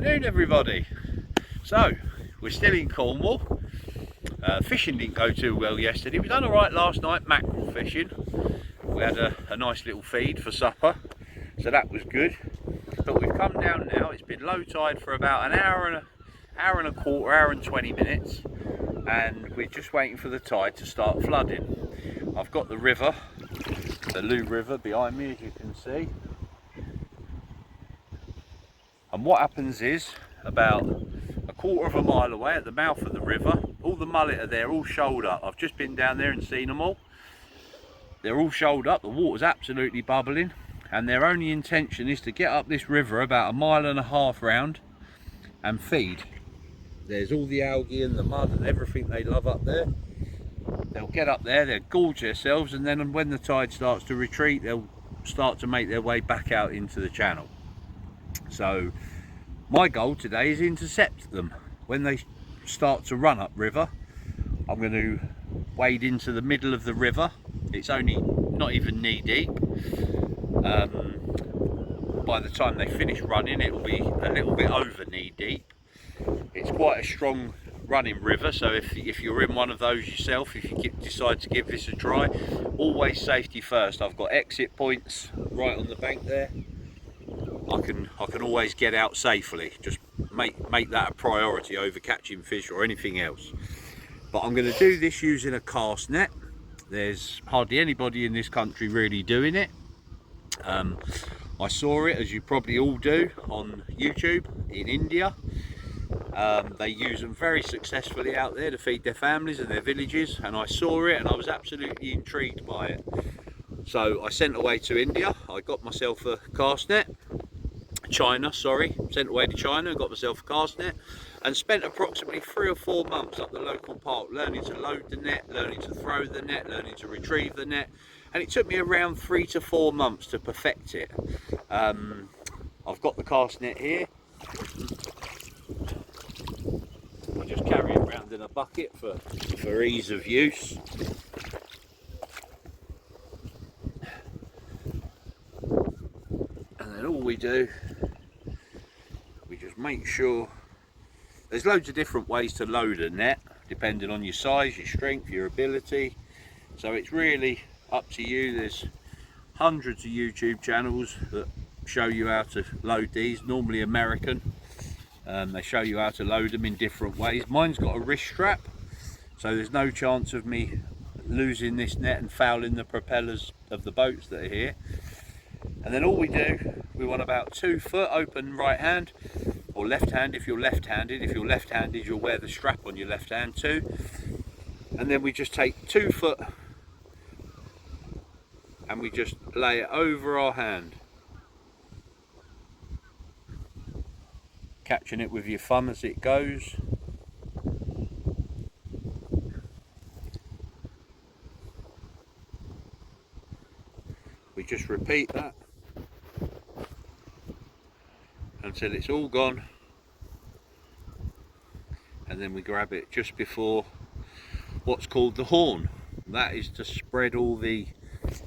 afternoon, everybody. So we're still in Cornwall. Fishing didn't go too well yesterday. We done all right last night, mackerel fishing. We had a nice little feed for supper, so that was good. But we've come down now. It's been low tide for about an hour and a quarter, hour and 20 minutes, and we're just waiting for the tide to start flooding. I've got the river, the Loo River, behind me, as you can see. And what happens is, about a quarter of a mile away at the mouth of the river, all the mullet are there, all shoaled up. I've just been down there and seen them all. They're all shoaled up, the water's absolutely bubbling, and their only intention is to get up this river about a mile and a half round and feed. There's all the algae and the mud and everything they love up there. They'll get up there, they'll gorge themselves, and then when the tide starts to retreat, they'll start to make their way back out into the channel. So my goal today is to intercept them. When they start to run up river, I'm going to wade into the middle of the river. It's only not even knee deep. By the time they finish running, it will be a little bit over knee deep. It's quite a strong running river, so if you're in one of those yourself, if you decide to give this a try, always safety first. I've got exit points right on the bank there. I can always get out safely. Just make that a priority over catching fish or anything else. But I'm going to do this using a cast net. There's hardly anybody in this country really doing it. I saw it, as you probably all do, on YouTube in India. They use them very successfully out there to feed their families and their villages, and I saw it and I was absolutely intrigued by it. So I sent away to India. I got myself a cast net. Sent away to China and got myself a cast net, and spent approximately 3 or 4 months up the local park learning to load the net, learning to throw the net, learning to retrieve the net, and it took me around 3 to 4 months to perfect it. I've got the cast net here. I just carry it around in a bucket for ease of use. And then all we do, we just make sure, there's loads of different ways to load a net depending on your size, your strength, your ability, so it's really up to you. There's hundreds of YouTube channels that show you how to load these, normally American. They show you how to load them in different ways. Mine's got a wrist strap, so there's no chance of me losing this net and fouling the propellers of the boats that are here. And then all we do, we want about 2 foot open right hand, or left hand if you're left-handed. If you're left-handed, you'll wear the strap on your left hand too. And then we just take 2 foot and we just lay it over our hand, catching it with your thumb as it goes. We just repeat that until it's all gone, and then we grab it just before what's called the horn. That is to spread all the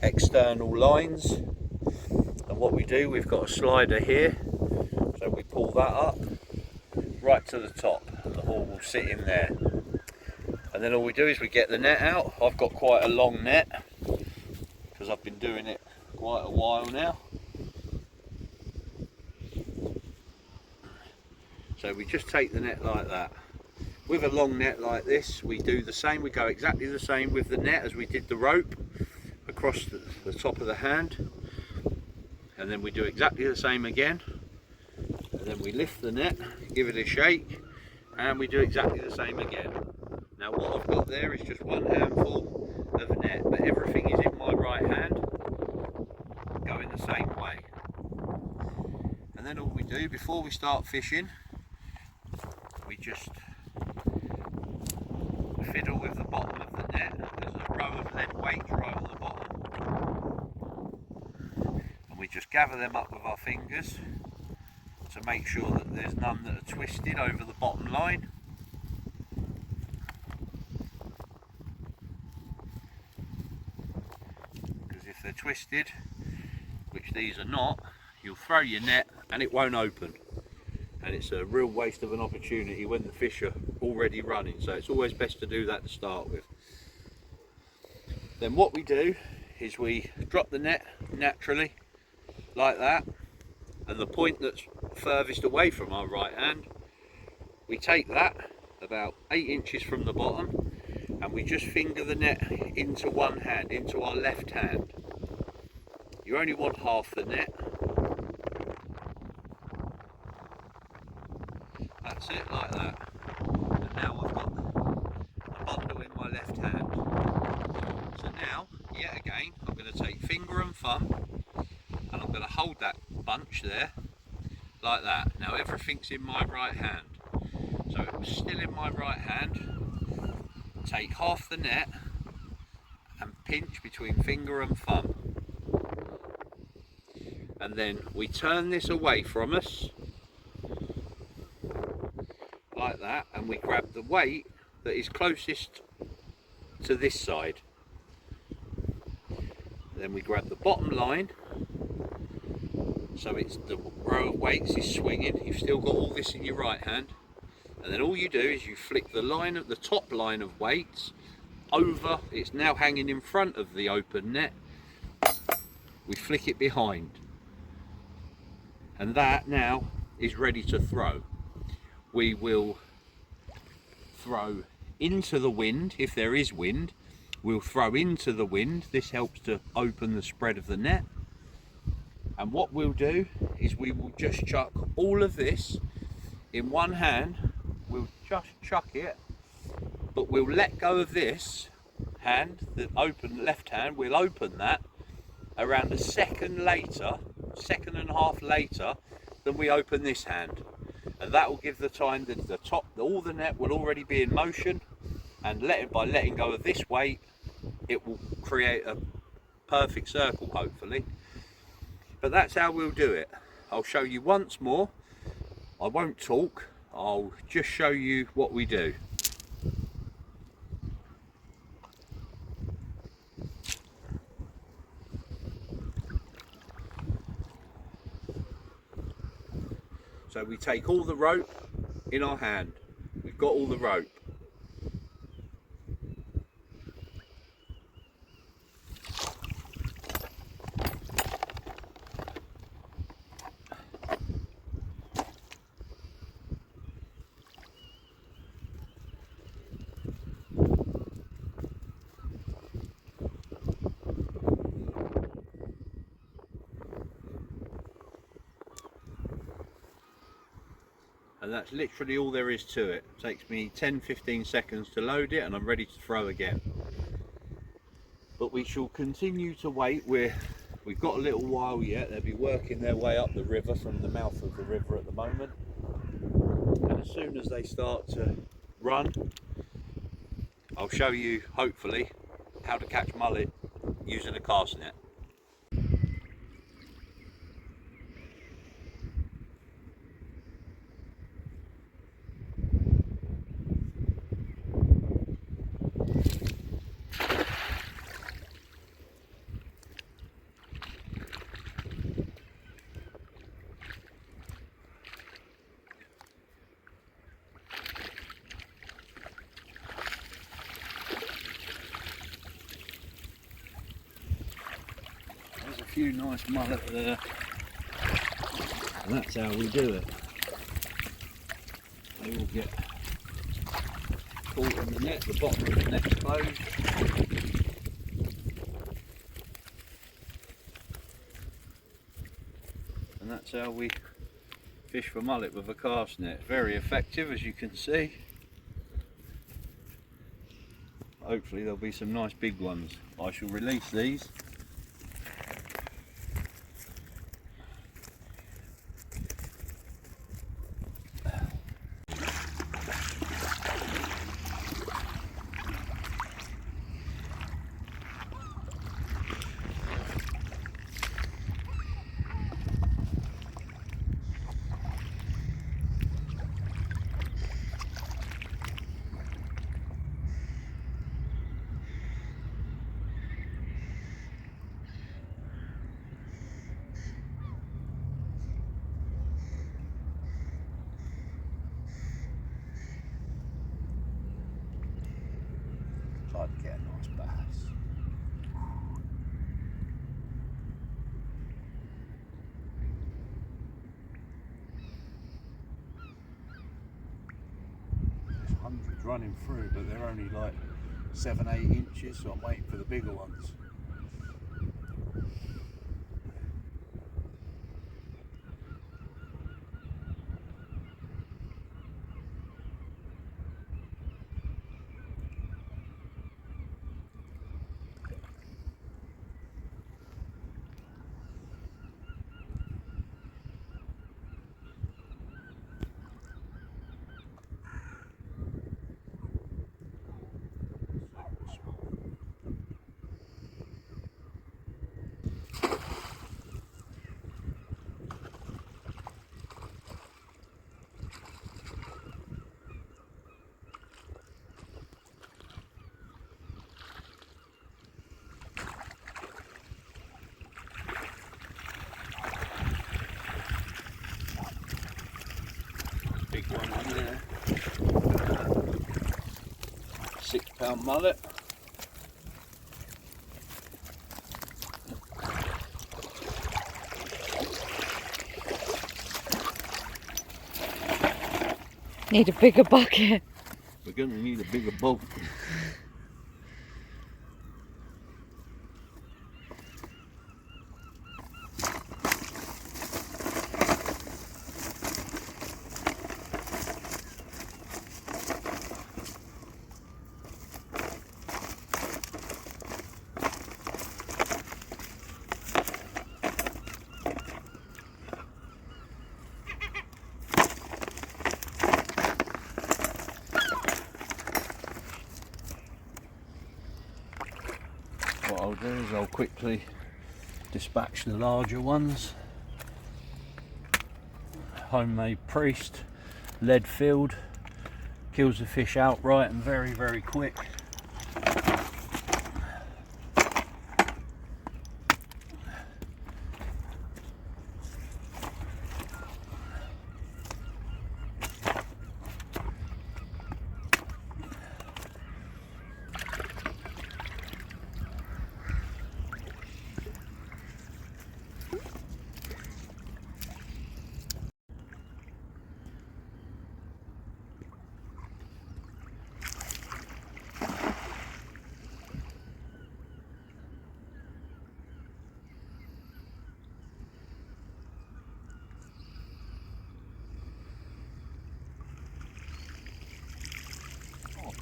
external lines. And what we do, we've got a slider here, so we pull that up right to the top, and the horn will sit in there. And then all we do is we get the net out. I've got quite a long net because I've been doing it quite a while now. So we just take the net like that. With a long net like this, we do the same. We go exactly the same with the net as we did the rope, across the top of the hand. And then we do exactly the same again. And then we lift the net, give it a shake, and we do exactly the same again. Now what I've got there is just one handful of net, but everything is in my right hand, going the same way. And then all we do before we start fishing, we just fiddle with the bottom of the net. There's a row of lead weights right on the bottom, and we just gather them up with our fingers to make sure that there's none that are twisted over the bottom line. Because if they're twisted, which these are not, you'll throw your net and it won't open. and it's a real waste of an opportunity when the fish are already running. So it's always best to do that to start with. Then what we do is we drop the net naturally like that, and the point that's furthest away from our right hand, we take that about 8 inches from the bottom, and we just finger the net into one hand, into our left hand. You only want half the net. That's it, like that. And now I've got a bundle in my left hand. So now, yet again, I'm going to take finger and thumb, and I'm going to hold that bunch there, like that. Now everything's in my right hand. So it was still in my right hand. Take half the net and pinch between finger and thumb. And then we turn this away from us, like that, and we grab the weight that is closest to this side. Then we grab the bottom line, so it's the row of weights is swinging. You've still got all this in your right hand, and then all you do is you flick the line of the top line of weights over. It's now hanging in front of the open net. We flick it behind, and that now is ready to throw. We will throw into the wind. If there is wind, we'll throw into the wind. This helps to open the spread of the net. And what we'll do is we will just chuck all of this in one hand. We'll just chuck it, but we'll let go of this hand, the open left hand. We'll open that around a second later, second and a half later than we open this hand. And that will give the time that the top, all the net will already be in motion, and by letting go of this weight, it will create a perfect circle, hopefully. But that's how we'll do it. I'll show you once more. I won't talk, I'll just show you what we do. So we take all the rope in our hand. We've got all the rope. And that's literally all there is to it. It takes me 10-15 seconds to load it, and I'm ready to throw again. But we shall continue to wait. We've got a little while yet. They'll be working their way up the river from the mouth of the river at the moment. And as soon as they start to run, I'll show you, hopefully, how to catch mullet using a cast net. There's a few nice mullet there, and that's how we do it. They will get caught in the net, the bottom of the net's closed. And that's how we fish for mullet with a cast net. Very effective, as you can see. Hopefully there'll be some nice big ones. I shall release these. I'd get a nice bass. There's hundreds running through, but they're only like 7-8 inches, so I'm waiting for the bigger ones. Big one on there. 6-pound mullet. Need a bigger bucket. We're going to need a bigger boat. What I'll do is I'll quickly dispatch the larger ones. Homemade priest, lead filled, kills the fish outright and very, very quick.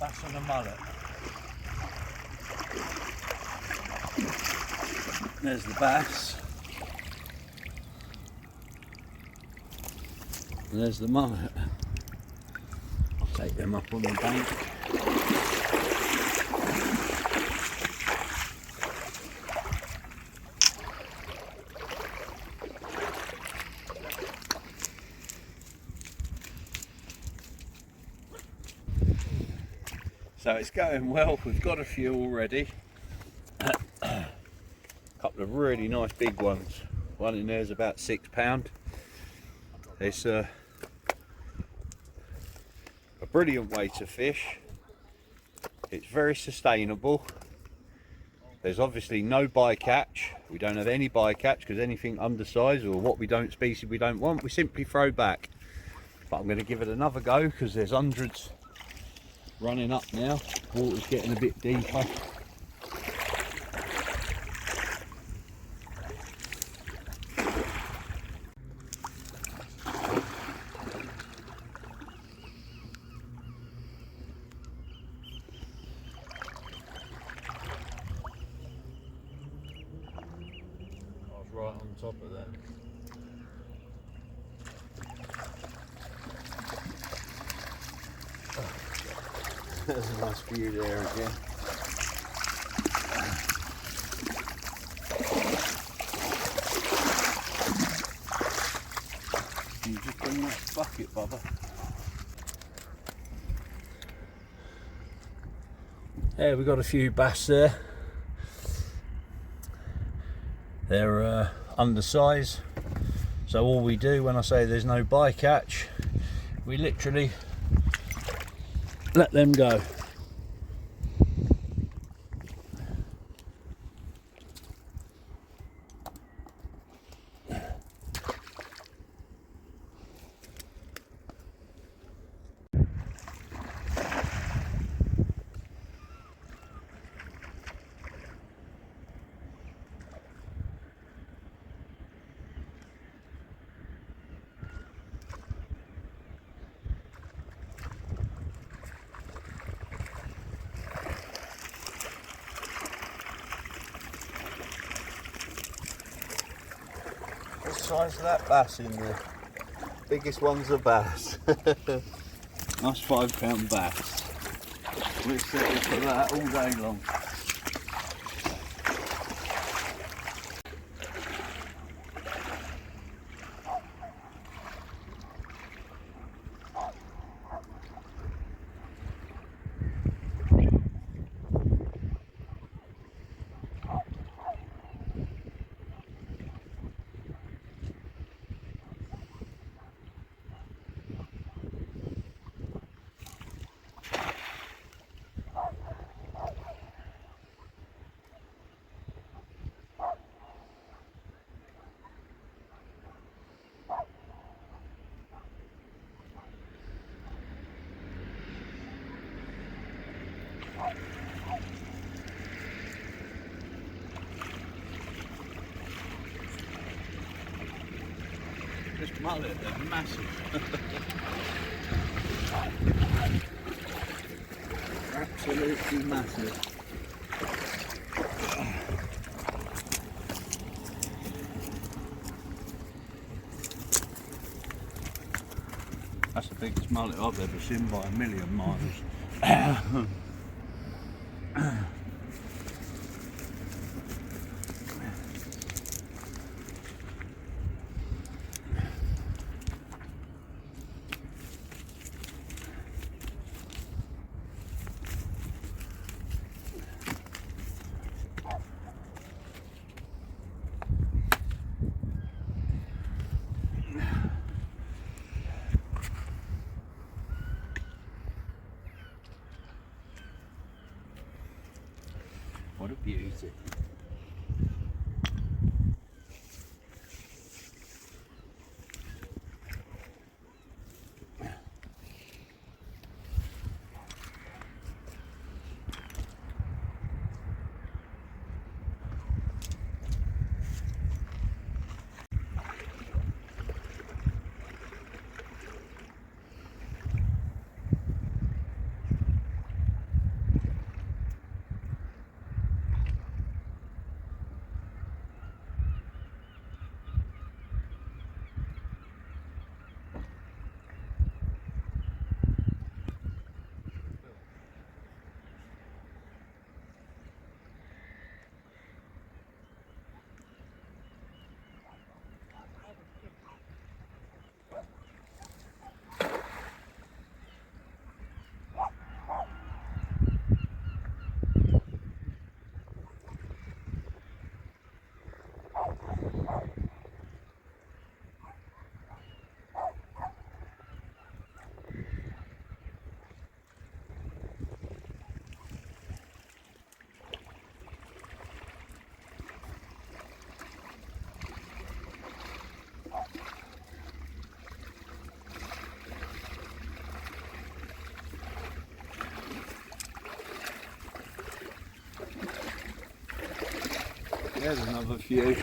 Bass and a mullet. There's the bass. And there's the mullet. I'll take them up on the bank. So it's going well, we've got a few already. A couple of really nice big ones. One in there is about 6 pound. It's a brilliant way to fish. It's very sustainable. There's obviously no bycatch. We don't have any bycatch because anything undersized or what we don't, species we don't want, we simply throw back. But I'm going to give it another go because there's hundreds running up now. Water's getting a bit deeper. I was right on top of that. There's a nice view there again. Can you just bring that bucket, Bubba? Yeah, we've got a few bass there. They're undersized, so all we do when I say there's no bycatch, we literally let them go. the size of that bass in there. Biggest one's a bass. Nice 5 pound bass. We're setting for that all day long. This mullet, they're massive. Absolutely massive. That's the biggest mullet I've ever seen by a million miles. What a beauty. There's another few.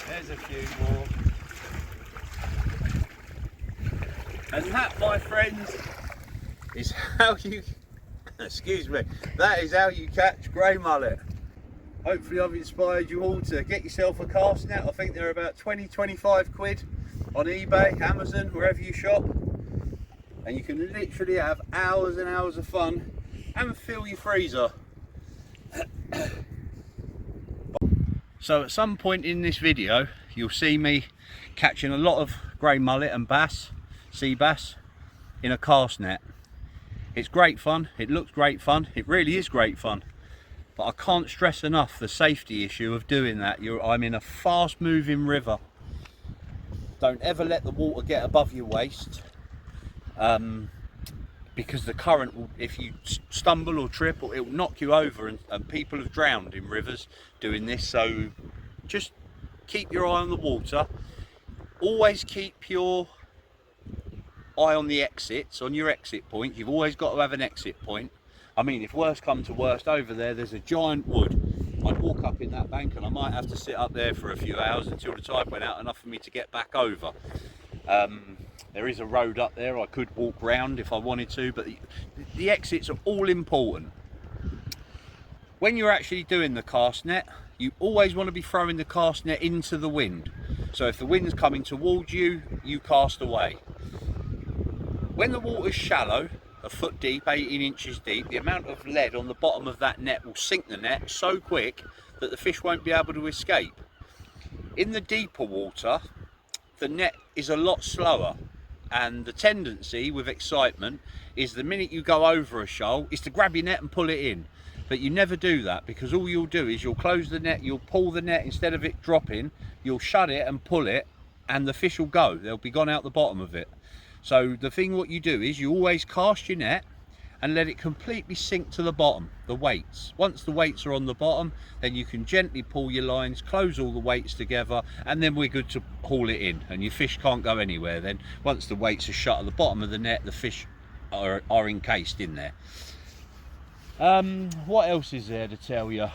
There's a few more. And that, my friends, is how you, excuse me, that is how you catch grey mullet. Hopefully I've inspired you all to get yourself a cast net. I think they're about 20-25 quid on eBay, Amazon, wherever you shop. and you can literally have hours and hours of fun and fill your freezer. So at some point in this video you'll see me catching a lot of grey mullet and bass, sea bass, in a cast net. It's great fun, it looks great fun, it really is great fun, but I can't stress enough the safety issue of doing that. I'm in a fast moving river. Don't ever let the water get above your waist, because the current will, if you stumble or trip, it will knock you over, and people have drowned in rivers doing this. So just keep your eye on the water, always keep your eye on the exits, on your exit point. You've always got to have an exit point. I mean, if worst come to worst, over there's a giant wood. I'd walk up in that bank and I might have to sit up there for a few hours until the tide went out enough for me to get back over. There is a road up there I could walk round if I wanted to, but the exits are all important. When you're actually doing the cast net, you always want to be throwing the cast net into the wind. So if the wind's coming towards you, you cast away. When the water's shallow, a foot deep, 18 inches deep, the amount of lead on the bottom of that net will sink the net so quick that the fish won't be able to escape. In the deeper water, the net is a lot slower, and the tendency with excitement is the minute you go over a shoal is to grab your net and pull it in. But you never do that, because all you'll do is you'll close the net, you'll pull the net, instead of it dropping, you'll shut it and pull it, and the fish will go. They'll be gone out the bottom of it. So the thing what you do is you always cast your net and let it completely sink to the bottom, the weights. Once the weights are on the bottom, then you can gently pull your lines, close all the weights together, and then we're good to haul it in, and your fish can't go anywhere then. Once the weights are shut at the bottom of the net, the fish are encased in there. What else is there to tell you?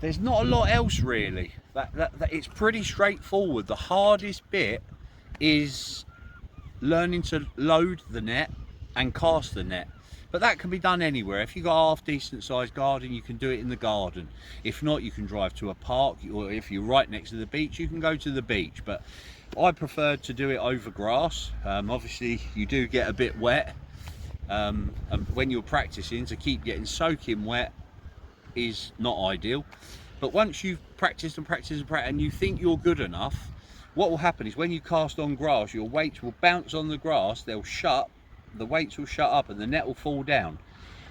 There's not a lot else really. It's pretty straightforward. The hardest bit is learning to load the net and cast the net, but that can be done anywhere. If you've got a half decent sized garden, you can do it in the garden. If not, you can drive to a park, or if you're right next to the beach, you can go to the beach. But I prefer to do it over grass. Obviously you do get a bit wet, and when you're practicing, to keep getting soaking wet is not ideal. But once you've practiced and practiced and practiced and you think you're good enough, what will happen is when you cast on grass, your weights will bounce on the grass, they'll shut, the weights will shut up and the net will fall down,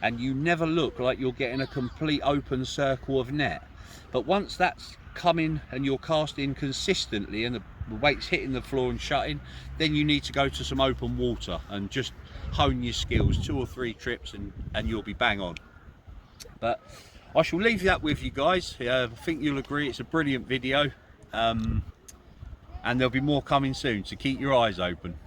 and you never look like you're getting a complete open circle of net. But once that's coming and you're casting consistently and the weight's hitting the floor and shutting, then you need to go to some open water and just hone your skills. 2 or 3 trips and you'll be bang on. But I shall leave that with you guys. I think you'll agree it's a brilliant video, and there'll be more coming soon, so keep your eyes open.